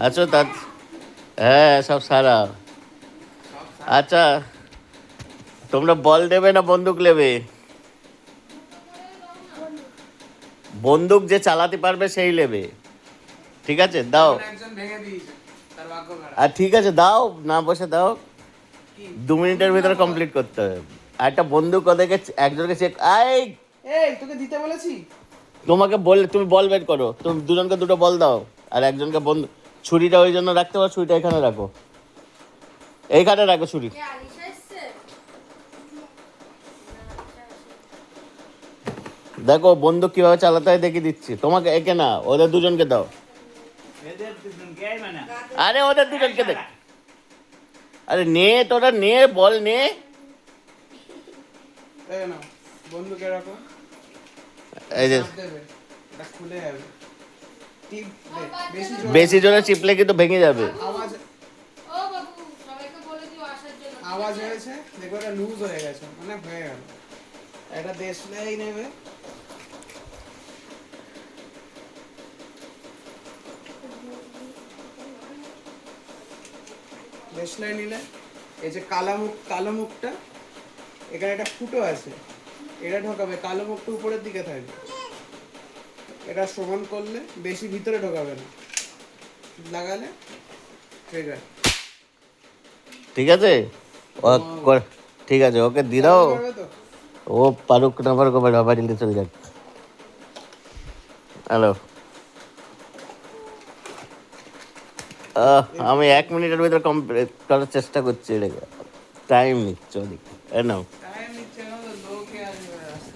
আচ্ছা তা হ্যাঁ সব সারা। আচ্ছা তোমরা বল দেবে না বন্দুক নেবে? বন্দুক যে চালাতে পারবে সেই নেবে। ঠিক আছে দাও। একজন ভেঙে দিয়েছে, তার ভাগ্য খারাপ। আর ঠিক আছে দাও, না বসে দাও। কি 2 মিনিটের বন্দুক না ভিতরে বল? কমপ্লিট করতে হবে। আর একটা বন্দুক ওদেরকে একজনকে চেক এই এই তোকে দিতে বলেছি। তোমাকে বললে তুমি বল বের করো, তুমি দুজনকে দুটো বল দাও। আর একজনকে বন্দুক, ছুরিটা ওই জন্য রাখতে পারো, ছুরিটা এখানে রাখো, এইখানে রাখো ছুরি। দেখো বন্দুক কিভাবে চালাতে হয় দেখিয়ে দিচ্ছি তোমাকে, একে না ওদের দুজনকে দাও। আরে ওদের দুজনকে দেখ। আরে নে তোরা নে, বল নে। এই নাও বন্দুকে রাখো। এই যে চাপ দেবে, এটা খুলে যাবে। টিপ দে, বেশি জোরে বেশি জোরে চিপলে কিন্তু ভেঙে যাবে। আওয়াজ ও বাবু, সবাইকে বলে দিও আসার জন্য। আওয়াজ হয়েছে, দেখো এটা লুজ হয়ে গেছে, মানে হয়ে গেল। এটা দেশলাই নেবে। দেশলাই নিলে এই যে কালো মুখটা, এখানে একটা ফুটো আছে, এটা ঢোকাবে, কালো মুখটা উপরের দিকে থাকবে। এটা সমান করলে বেশি ভিতরে ঢোকাবে না, লাগালে ট্রিগার। ঠিক আছে ঠিক আছে ওকে দিয়ে দাও। পারবে তো? ও পারুক না পারুক বাড়িতে চলে যাক। হ্যালো, আমি 1 মিনিটের ভিতরে কমপ্লিট করার চেষ্টা করছি, এটাকে টাইম নিচ্ছে ওদিকে। নাও